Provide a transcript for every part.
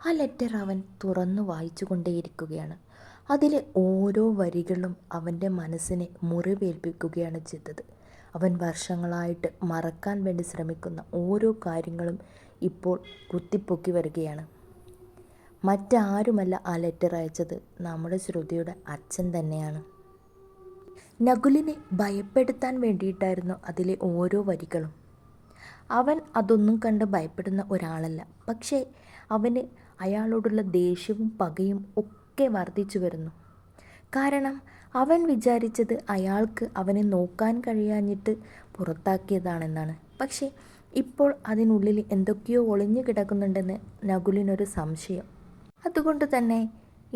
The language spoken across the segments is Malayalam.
ആ ലെറ്റർ അവൻ തുറന്നു വായിച്ചു കൊണ്ടേയിരിക്കുകയാണ്. അതിലെ ഓരോ വരികളും അവൻ്റെ മനസ്സിനെ മുറിവേൽപ്പിക്കുകയാണ് ചെയ്തത്. അവൻ വർഷങ്ങളായിട്ട് മറക്കാൻ വേണ്ടി ശ്രമിക്കുന്ന ഓരോ കാര്യങ്ങളും ഇപ്പോൾ കുത്തിപ്പൊക്കി വരികയാണ്. മറ്റാരുമല്ല ആ ലെറ്റർ അയച്ചത്, നമ്മുടെ ശ്രുതിയുടെ അച്ഛൻ തന്നെയാണ്. നകുലിനെ ഭയപ്പെടുത്താൻ വേണ്ടിയിട്ടായിരുന്നു അതിലെ ഓരോ വരികളും. അവൻ അതൊന്നും കണ്ട് ഭയപ്പെടുന്ന ഒരാളല്ല. പക്ഷേ അവന് അയാളോടുള്ള ദേഷ്യവും പകയും ഒക്കെ വർദ്ധിച്ചു വരുന്നു. കാരണം അവൻ വിചാരിച്ചത് അയാൾക്ക് അവനെ നോക്കാൻ കഴിയാഞ്ഞിട്ട് പുറത്താക്കിയതാണെന്നാണ്. പക്ഷേ ഇപ്പോൾ അതിനുള്ളിൽ എന്തൊക്കെയോ ഒളിഞ്ഞു കിടക്കുന്നുണ്ടെന്ന് നകുലിനൊരു സംശയം. അതുകൊണ്ട് തന്നെ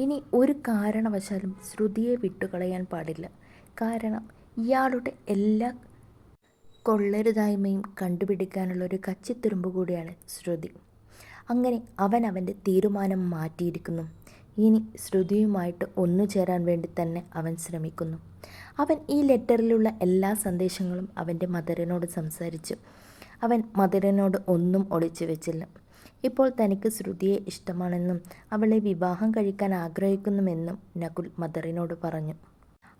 ഇനി ഒരു കാരണവശാലും ശ്രുതിയെ വിട്ടുകളയാൻ പാടില്ല. കാരണം ഇയാളുടെ എല്ലാ കൊള്ളരുതായ്മയും കണ്ടുപിടിക്കാനുള്ള ഒരു കച്ചിത്തുരുമ്പ് കൂടിയാണ് ശ്രുതി. അങ്ങനെ അവൻ അവൻ്റെ തീരുമാനം മാറ്റിയിരിക്കുന്നു. ഇനി ശ്രുതിയുമായിട്ട് ഒന്നുചേരാൻ വേണ്ടി തന്നെ അവൻ ശ്രമിക്കുന്നു. അവൻ ഈ ലെറ്ററിലുള്ള എല്ലാ സന്ദേശങ്ങളും അവൻ്റെ മദറിനോട് സംസാരിച്ചു. അവൻ മദറിനോട് ഒന്നും ഒളിച്ചു വെച്ചില്ല. ഇപ്പോൾ തനിക്ക് ശ്രുതിയെ ഇഷ്ടമാണെന്നും അവളെ വിവാഹം കഴിക്കാൻ ആഗ്രഹിക്കുന്നുമെന്നും നകുൽ മദറിനോട് പറഞ്ഞു.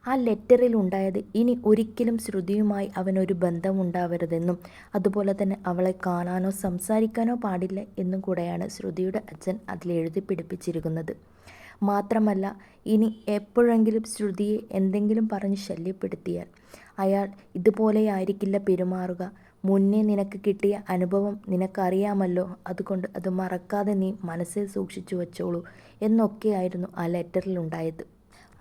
ആ ലെറ്ററിൽ ഉണ്ടായത് ഇനി ഒരിക്കലും ശ്രുതിയുമായി അവനൊരു ബന്ധമുണ്ടാവരുതെന്നും അതുപോലെ തന്നെ അവളെ കാണാനോ സംസാരിക്കാനോ പാടില്ല എന്നും കൂടെയാണ് ശ്രുതിയുടെ അച്ഛൻ അതിൽ എഴുതി പിടിപ്പിച്ചിരിക്കുന്നത്. മാത്രമല്ല, ഇനി എപ്പോഴെങ്കിലും ശ്രുതിയെ എന്തെങ്കിലും പറഞ്ഞ് ശല്യപ്പെടുത്തിയാൽ അയാൾ ഇതുപോലെയായിരിക്കില്ല പെരുമാറുക. മുന്നേ നിനക്ക് കിട്ടിയ അനുഭവം നിനക്കറിയാമല്ലോ, അതുകൊണ്ട് അത് മറക്കാതെ നീ മനസ്സിൽ സൂക്ഷിച്ചു വച്ചോളൂ എന്നൊക്കെയായിരുന്നു ആ ലെറ്ററിലുണ്ടായത്.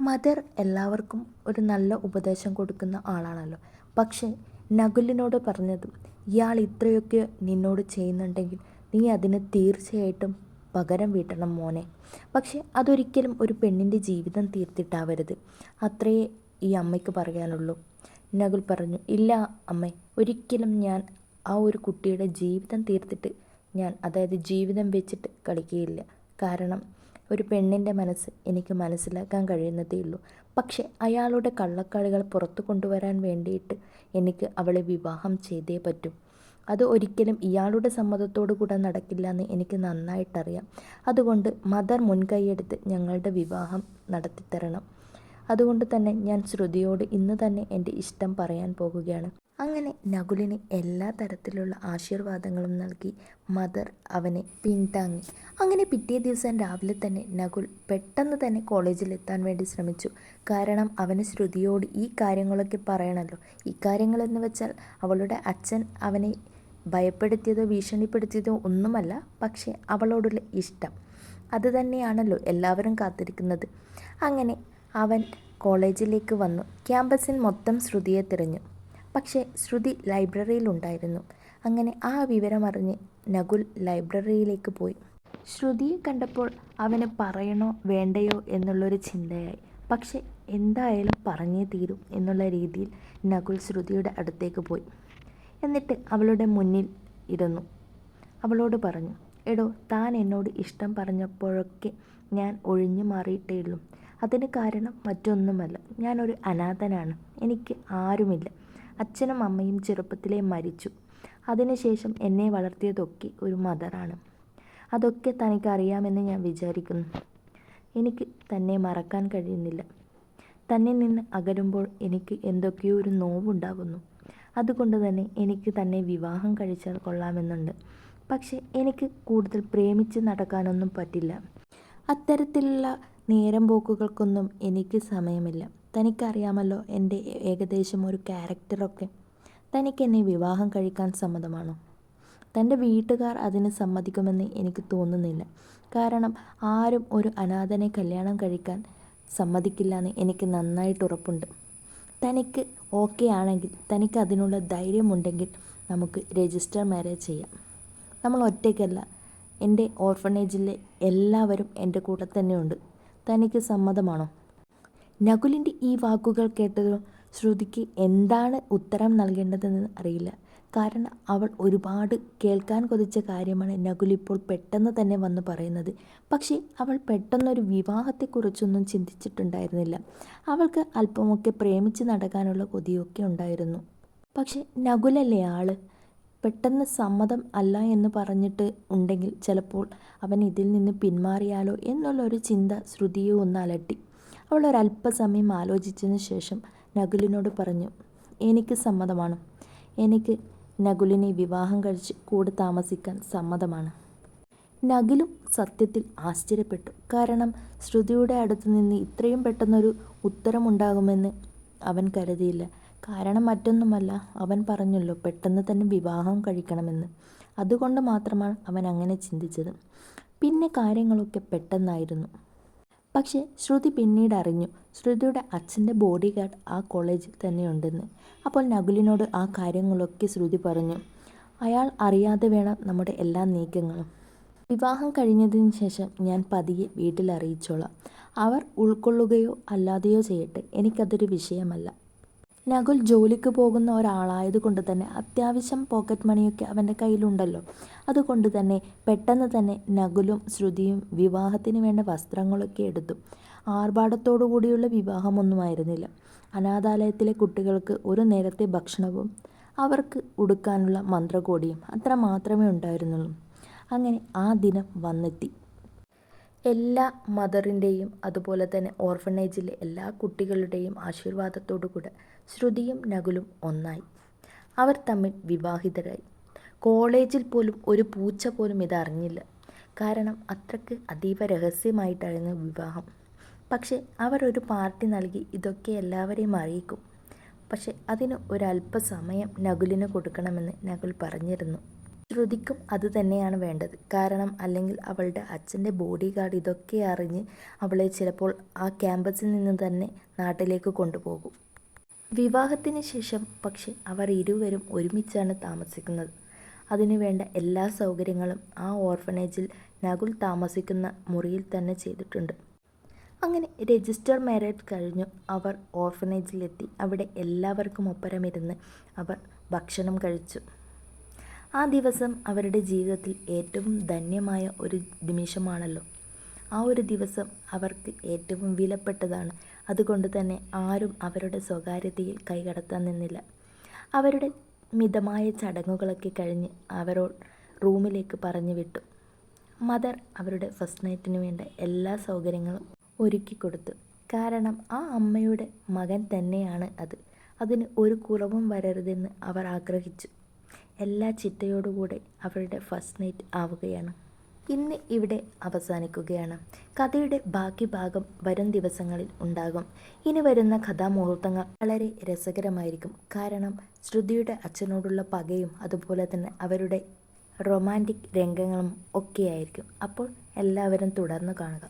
മദർ എല്ലാവർക്കും ഒരു നല്ല ഉപദേശം കൊടുക്കുന്ന ആളാണല്ലോ. പക്ഷേ നകുലിനോട് പറഞ്ഞതും, ഇയാൾ ഇത്രയൊക്കെ നിന്നോട് ചെയ്യുന്നുണ്ടെങ്കിൽ നീ അതിന് തീർച്ചയായിട്ടും പകരം വീട്ടണം മോനെ. പക്ഷേ അതൊരിക്കലും ഒരു പെണ്ണിൻ്റെ ജീവിതം തീർത്തിട്ടാവരുത്. അത്രയേ ഈ അമ്മയ്ക്ക് പറയാനുള്ളൂ. നകുൽ പറഞ്ഞു, ഇല്ല അമ്മേ, ഒരിക്കലും ഞാൻ ആ ഒരു കുട്ടിയുടെ ജീവിതം തീർത്തിട്ട് അതായത് ജീവിതം വെച്ചിട്ട് കളിക്കുകയില്ല. കാരണം ഒരു പെണ്ണിൻ്റെ മനസ്സ് എനിക്ക് മനസ്സിലാക്കാൻ കഴിയുന്നതേ ഉള്ളൂ. പക്ഷേ അയാളുടെ കള്ളക്കളികൾ പുറത്തു കൊണ്ടുവരാൻ വേണ്ടിയിട്ട് എനിക്ക് അവളെ വിവാഹം ചെയ്തേ പറ്റൂ. അത് ഒരിക്കലും ഇയാളുടെ സമ്മതത്തോടു കൂടെ നടക്കില്ല എന്ന് എനിക്ക് നന്നായിട്ടറിയാം. അതുകൊണ്ട് മദർ മുൻകൈയെടുത്ത് ഞങ്ങളുടെ വിവാഹം നടത്തിത്തരണം. അതുകൊണ്ട് തന്നെ ഞാൻ ശ്രുതിയോട് ഇന്ന് തന്നെ എൻ്റെ ഇഷ്ടം പറയാൻ പോകുകയാണ്. അങ്ങനെ നകുലിന് എല്ലാ തരത്തിലുള്ള ആശീർവാദങ്ങളും നൽകി മദർ അവനെ പിന്താങ്ങി. അങ്ങനെ പിറ്റേ ദിവസം രാവിലെ തന്നെ നകുൽ പെട്ടെന്ന് തന്നെ കോളേജിലെത്താൻ വേണ്ടി ശ്രമിച്ചു. കാരണം അവന് ശ്രുതിയോട് ഈ കാര്യങ്ങളൊക്കെ പറയണമല്ലോ. ഈ കാര്യങ്ങളെന്ന് വെച്ചാൽ അവളുടെ അച്ഛൻ അവനെ ഭയപ്പെടുത്തിയതോ ഭീഷണിപ്പെടുത്തിയതോ ഒന്നുമല്ല, പക്ഷേ അവളോടുള്ള ഇഷ്ടം അത് തന്നെയാണല്ലോ എല്ലാവരും കാത്തിരിക്കുന്നത്. അങ്ങനെ അവൻ കോളേജിലേക്ക് വന്നു. ക്യാമ്പസിൽ മൊത്തം ശ്രുതിയെ തിരഞ്ഞു. പക്ഷേ ശ്രുതി ലൈബ്രറിയിലുണ്ടായിരുന്നു. അങ്ങനെ ആ വിവരമറിഞ്ഞ് നകുൽ ലൈബ്രറിയിലേക്ക് പോയി. ശ്രുതിയെ കണ്ടപ്പോൾ അവന് പറയണോ വേണ്ടയോ എന്നുള്ളൊരു ചിന്തയായി. പക്ഷെ എന്തായാലും പറഞ്ഞേ തീരും എന്നുള്ള രീതിയിൽ നകുൽ ശ്രുതിയുടെ അടുത്തേക്ക് പോയി. എന്നിട്ട് അവളുടെ മുന്നിൽ ഇരുന്നു. അവളോട് പറഞ്ഞു, എടോ, താൻ എന്നോട് ഇഷ്ടം പറഞ്ഞപ്പോഴൊക്കെ ഞാൻ ഒഴിഞ്ഞു മാറിയിട്ടേ ഉള്ളൂ. അതിന് കാരണം മറ്റൊന്നുമല്ല. ഞാനൊരു അനാഥനാണ്. എനിക്ക് ആരുമില്ല. അച്ഛനും അമ്മയും ചെറുപ്പത്തിലേ മരിച്ചു. അതിനുശേഷം എന്നെ വളർത്തിയതൊക്കെ ഒരു മദറാണ്. അതൊക്കെ തനിക്കറിയാമെന്ന് ഞാൻ വിചാരിക്കുന്നു. എനിക്ക് തന്നെ മറക്കാൻ കഴിയുന്നില്ല. തന്നെ നിന്ന് അകലുമ്പോൾ എനിക്ക് എന്തൊക്കെയോ ഒരു നോവുണ്ടാകുന്നു. അതുകൊണ്ട് തന്നെ എനിക്ക് തന്നെ വിവാഹം കഴിച്ചാൽ കൊള്ളാമെന്നുണ്ട്. പക്ഷേ എനിക്ക് കൂടുതൽ പ്രേമിച്ച് നടക്കാനൊന്നും പറ്റില്ല. അത്തരത്തിലുള്ള നേരം പോക്കുകൾക്കൊന്നും എനിക്ക് സമയമില്ല. തനിക്കറിയാമല്ലോ എൻ്റെ ഏകദേശം ഒരു ക്യാരക്ടറൊക്കെ. തനിക്കെന്നെ വിവാഹം കഴിക്കാൻ സമ്മതമാണോ? തൻ്റെ വീട്ടുകാർ അതിന് സമ്മതിക്കുമെന്ന് എനിക്ക് തോന്നുന്നില്ല. കാരണം ആരും ഒരു അനാഥനെ കല്യാണം കഴിക്കാൻ സമ്മതിക്കില്ല എന്ന് എനിക്ക് നന്നായിട്ട് ഉറപ്പുണ്ട്. തനിക്ക് ഓക്കെ ആണെങ്കിൽ, തനിക്ക് അതിനുള്ള ധൈര്യമുണ്ടെങ്കിൽ നമുക്ക് രജിസ്റ്റർ മാരേജ് ചെയ്യാം. നമ്മൾ ഒറ്റയ്ക്കല്ല, എൻ്റെ ഓർഫനേജിലെ എല്ലാവരും എൻ്റെ കൂടെ തന്നെയുണ്ട്. തനിക്ക് സമ്മതമാണോ? നകുലിൻ്റെ ഈ വാക്കുകൾ കേട്ടതും ശ്രുതിക്ക് എന്താണ് ഉത്തരം നൽകേണ്ടതെന്ന് അറിയില്ല. കാരണം അവൾ ഒരുപാട് കേൾക്കാൻ കൊതിച്ച കാര്യമാണ് നകുൽ ഇപ്പോൾ പെട്ടെന്ന് തന്നെ വന്ന് പറയുന്നത്. പക്ഷേ അവൾ പെട്ടെന്നൊരു വിവാഹത്തെക്കുറിച്ചൊന്നും ചിന്തിച്ചിട്ടുണ്ടായിരുന്നില്ല. അവൾക്ക് അല്പമൊക്കെ പ്രേമിച്ച് നടക്കാനുള്ള കൊതിയൊക്കെ ഉണ്ടായിരുന്നു. പക്ഷേ നകുലല്ലേ ആള്. പെട്ടെന്ന് സമ്മതം അല്ല എന്ന് പറഞ്ഞിട്ട് ഉണ്ടെങ്കിൽ ചിലപ്പോൾ അവൻ ഇതിൽ നിന്ന് പിന്മാറിയാലോ എന്നുള്ളൊരു ചിന്ത ശ്രുതിയെ ഒന്ന് അലട്ടി. അവൾ ഒരല്പസമയം ആലോചിച്ചതിന് ശേഷം നകുലിനോട് പറഞ്ഞു, എനിക്ക് സമ്മതമാണ്. എനിക്ക് നകുലിനെ വിവാഹം കഴിച്ച് കൂടെ താമസിക്കാൻ സമ്മതമാണ്. നകുലും സത്യത്തിൽ ആശ്ചര്യപ്പെട്ടു. കാരണം ശ്രുതിയുടെ അടുത്ത് നിന്ന് ഇത്രയും പെട്ടെന്നൊരു ഉത്തരമുണ്ടാകുമെന്ന് അവൻ കരുതിയില്ല. കാരണം മറ്റൊന്നുമല്ല, അവൻ പറഞ്ഞല്ലോ പെട്ടെന്ന് തന്നെ വിവാഹം കഴിക്കണമെന്ന്. അതുകൊണ്ട് മാത്രമാണ് അവൻ അങ്ങനെ ചിന്തിച്ചത്. പിന്നെ കാര്യങ്ങളൊക്കെ പെട്ടെന്നായിരുന്നു. പക്ഷേ ശ്രുതി പിന്നീട് അറിഞ്ഞു ശ്രുതിയുടെ അച്ഛൻ്റെ ബോഡി ഗാർഡ് ആ കോളേജിൽ തന്നെയുണ്ടെന്ന്. അപ്പോൾ നകുലിനോട് ആ കാര്യങ്ങളൊക്കെ ശ്രുതി പറഞ്ഞു. അയാൾ അറിയാതെ വേണം നമ്മുടെ എല്ലാ നീക്കങ്ങളും. വിവാഹം കഴിഞ്ഞതിന് ശേഷം ഞാൻ പതിയെ വീട്ടിൽ അറിയിച്ചോളാം. അവർ ഉൾക്കൊള്ളുകയോ അല്ലാതെയോ ചെയ്യട്ടെ, എനിക്കതൊരു വിഷയമല്ല. നകുൽ ജോലിക്ക് പോകുന്ന ഒരാളായതുകൊണ്ട് തന്നെ അത്യാവശ്യം പോക്കറ്റ് മണിയൊക്കെ അവൻ്റെ കയ്യിലുണ്ടല്ലോ. അതുകൊണ്ട് തന്നെ പെട്ടെന്ന് തന്നെ നകുലും ശ്രുതിയും വിവാഹത്തിന് വേണ്ട വസ്ത്രങ്ങളൊക്കെ എടുത്തു. ആർഭാടത്തോടു കൂടിയുള്ള വിവാഹമൊന്നുമായിരുന്നില്ല. അനാഥാലയത്തിലെ കുട്ടികൾക്ക് ഒരു നേരത്തെ ഭക്ഷണവും അവർക്ക് ഉടുക്കാനുള്ള മന്ത്രകോടിയും അത്ര മാത്രമേ ഉണ്ടായിരുന്നുള്ളൂ. അങ്ങനെ ആ ദിനം വന്നെത്തി. എല്ലാ മദറിൻ്റെയും അതുപോലെ തന്നെ ഓർഫനേജിലെ എല്ലാ കുട്ടികളുടെയും ആശീർവാദത്തോടു കൂടെ ശ്രുതിയും നകുലും ഒന്നായി. അവർ തമ്മിൽ വിവാഹിതരായി. കോളേജിൽ പോലും ഒരു പൂച്ച പോലും ഇതറിഞ്ഞില്ല. കാരണം അത്രയ്ക്ക് അതീവ രഹസ്യമായിട്ടായിരുന്നു വിവാഹം. പക്ഷെ അവർ ഒരു പാർട്ടി നൽകി ഇതൊക്കെ എല്ലാവരെയും അറിയിക്കും. പക്ഷെ അതിന് ഒരല്പസമയം നകുലിന് കൊടുക്കണമെന്ന് നകുൽ പറഞ്ഞിരുന്നു. ശ്രുതിക്കും അത് തന്നെയാണ് വേണ്ടത്. കാരണം അല്ലെങ്കിൽ അവളുടെ അച്ഛൻ്റെ ബോഡി ഗാർഡ് ഇതൊക്കെ അറിഞ്ഞ് അവളെ ചിലപ്പോൾ ആ ക്യാമ്പസിൽ നിന്ന് തന്നെ നാട്ടിലേക്ക് കൊണ്ടുപോകും. വിവാഹത്തിന് ശേഷം പക്ഷെ അവർ ഇരുവരും ഒരുമിച്ചാണ് താമസിക്കുന്നത്. അതിനുവേണ്ട എല്ലാ സൗകര്യങ്ങളും ആ ഓർഫനേജിൽ നകുൽ താമസിക്കുന്ന മുറിയിൽ തന്നെ ചെയ്തിട്ടുണ്ട്. അങ്ങനെ രജിസ്റ്റർ മാരേജ് കഴിഞ്ഞു അവർ ഓർഫനേജിലെത്തി. അവിടെ എല്ലാവർക്കും ഒപ്പരമിരുന്ന് അവർ ഭക്ഷണം കഴിച്ചു. ആ ദിവസം അവരുടെ ജീവിതത്തിൽ ഏറ്റവും ധന്യമായ ഒരു നിമിഷമാണല്ലോ. ആ ഒരു ദിവസം അവർക്ക് ഏറ്റവും വിലപ്പെട്ടതാണ്. അതുകൊണ്ട് തന്നെ ആരും അവരുടെ സ്വകാര്യതയിൽ കൈകടത്താൻ നിന്നില്ല. അവരുടെ മിതമായ ചടങ്ങുകളൊക്കെ കഴിഞ്ഞ് അവരോട് റൂമിലേക്ക് പറഞ്ഞു വിട്ടു. മദർ അവരുടെ ഫസ്റ്റ് നൈറ്റിന് വേണ്ട എല്ലാ സൗകര്യങ്ങളും ഒരുക്കി കൊടുത്തു. കാരണം ആ അമ്മയുടെ മകൻ തന്നെയാണ് അത്. അതിന് ഒരു കുറവും വരരുതെന്ന് അവർ ആഗ്രഹിച്ചു. എല്ലാ ചിട്ടയോടുകൂടെ അവരുടെ ഫസ്റ്റ് നൈറ്റ് ആവുകയാണ്. ഇന്ന് ഇവിടെ അവസാനിക്കുകയാണ്. കഥയുടെ ബാക്കി ഭാഗം വരും ദിവസങ്ങളിൽ ഉണ്ടാകും. ഇനി വരുന്ന കഥാമുഹൂർത്തങ്ങൾ വളരെ രസകരമായിരിക്കും. കാരണം ശ്രുതിയുടെ അച്ഛനോടുള്ള പകയും അതുപോലെ തന്നെ അവരുടെ റൊമാൻറ്റിക് രംഗങ്ങളും ഒക്കെയായിരിക്കും. അപ്പോൾ എല്ലാവരും തുടർന്ന് കാണുക.